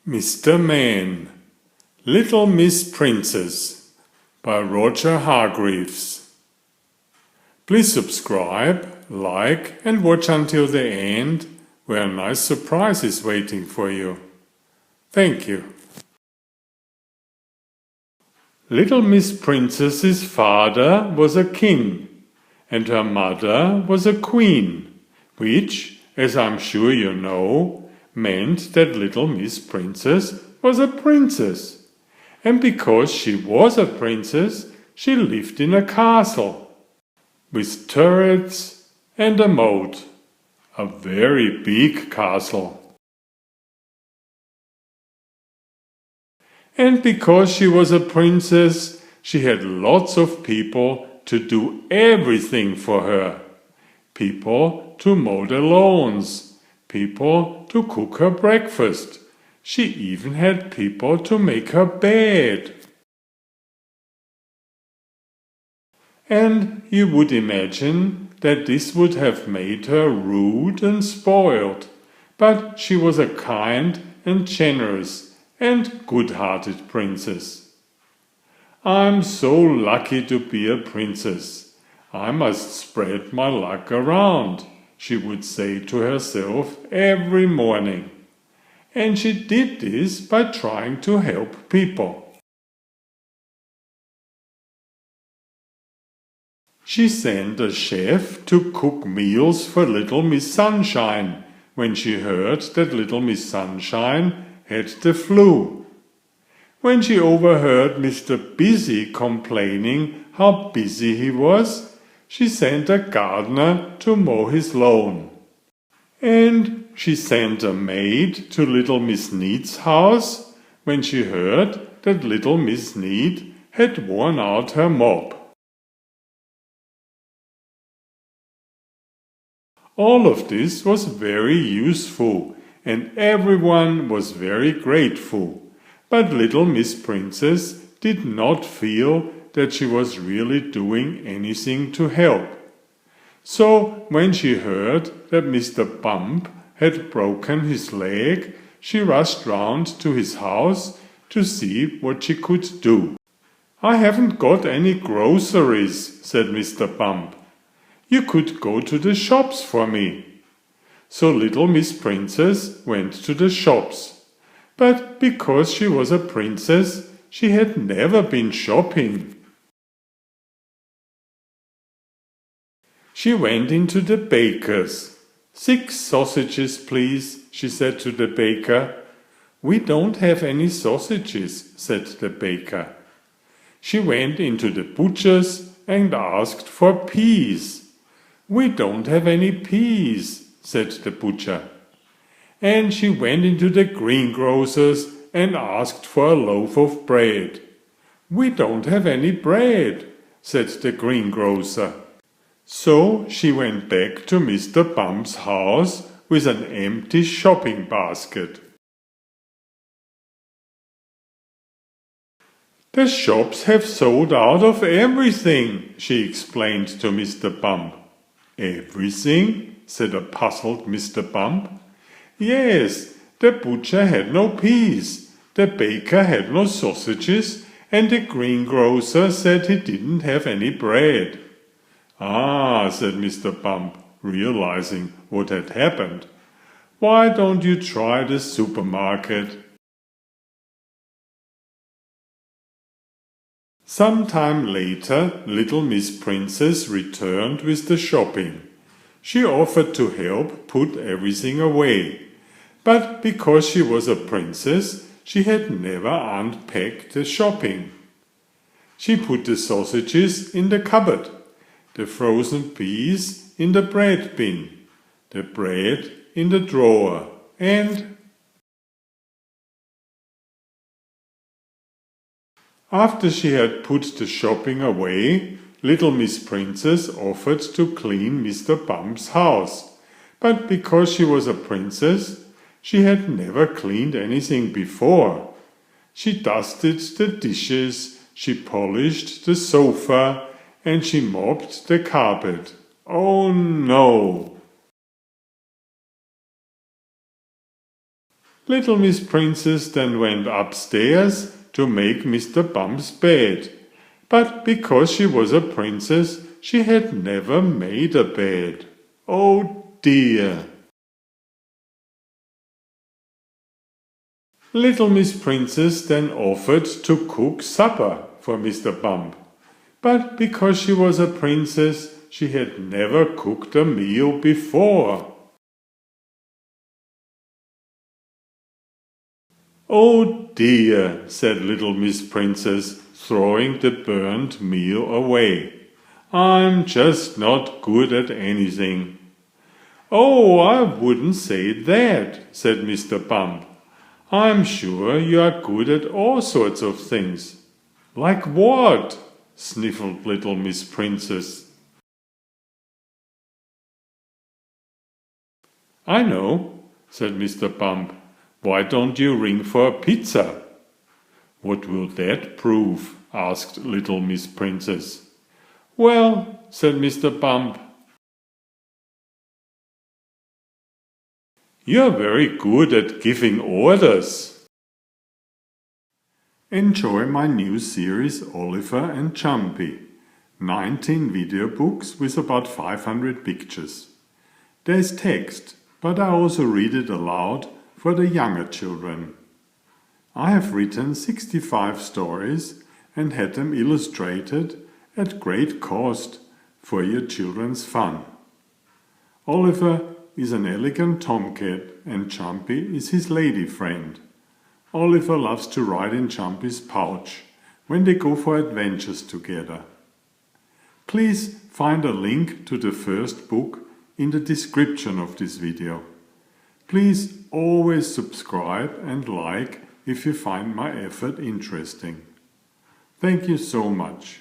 Mr. Man, Little Miss Princess by Roger Hargreaves. Please subscribe, like and watch until the end, where a nice surprise is waiting for you. Thank you. Little Miss Princess's father was a king, and her mother was a queen, which, as I'm sure you know, meant that Little Miss Princess was a princess. And because she was a princess, she lived in a castle, with turrets and a moat, a very big castle. And because she was a princess, she had lots of people to do everything for her. People to mow the lawns, people to cook her breakfast. She even had people to make her bed. And you would imagine that this would have made her rude and spoiled, but she was a kind and generous and good-hearted princess. I'm so lucky to be a princess. I must spread my luck around, she would say to herself every morning. And she did this by trying to help people. She sent a chef to cook meals for Little Miss Sunshine when she heard that Little Miss Sunshine had the flu. When she overheard Mr. Busy complaining how busy he was, she sent a gardener to mow his lawn. And she sent a maid to Little Miss Neat's house when she heard that Little Miss Neat had worn out her mop. All of this was very useful, and everyone was very grateful. But Little Miss Princess did not feel that she was really doing anything to help. So when she heard that Mr. Bump had broken his leg, she rushed round to his house to see what she could do. "I haven't got any groceries," said Mr. Bump. "You could go to the shops for me." So Little Miss Princess went to the shops. But because she was a princess, she had never been shopping. She went into the baker's. "6 sausages, please," she said to the baker. "We don't have any sausages," said the baker. She went into the butcher's and asked for peas. "We don't have any peas," said the butcher. And she went into the greengrocer's and asked for a loaf of bread. "We don't have any bread," said the greengrocer. So she went back to Mr. Bump's house with an empty shopping basket. "The shops have sold out of everything," she explained to Mr. Bump. "Everything?" said a puzzled Mr. Bump. "Yes, the butcher had no peas, the baker had no sausages, and the greengrocer said he didn't have any bread." "Ah," said Mr. Bump, realizing what had happened. "Why don't you try the supermarket?" Some time later, Little Miss Princess returned with the shopping. She offered to help put everything away. But because she was a princess, she had never unpacked the shopping. She put the sausages in the cupboard, the frozen peas in the bread bin, the bread in the drawer, and after she had put the shopping away, Little Miss Princess offered to clean Mr. Bump's house. But because she was a princess, she had never cleaned anything before. She dusted the dishes, she polished the sofa, and she mopped the carpet. Oh no! Little Miss Princess then went upstairs to make Mr. Bump's bed. But because she was a princess, she had never made a bed. Oh dear! Little Miss Princess then offered to cook supper for Mr. Bump. But because she was a princess, she had never cooked a meal before. Oh dear, said little Miss Princess, throwing the burnt meal away. I'm just not good at anything. Oh, I wouldn't say that, said Mr. Bump. I'm sure you are good at all sorts of things. Like what? Sniffled little Miss Princess. I know, said Mr. Bump. Why don't you ring for a pizza? What will that prove? Asked little Miss Princess. Well, said Mr. Bump, you're very good at giving orders. Enjoy my new series Oliver and Jumpy. 19 video books with about 500 pictures. There's text, but I also read it aloud for the younger children. I have written 65 stories and had them illustrated at great cost for your children's fun. Oliver is an elegant tomcat and Jumpy is his lady friend. Oliver loves to ride in Jumpy's pouch when they go for adventures together. Please find a link to the first book in the description of this video. Please always subscribe and like if you find my effort interesting. Thank you so much.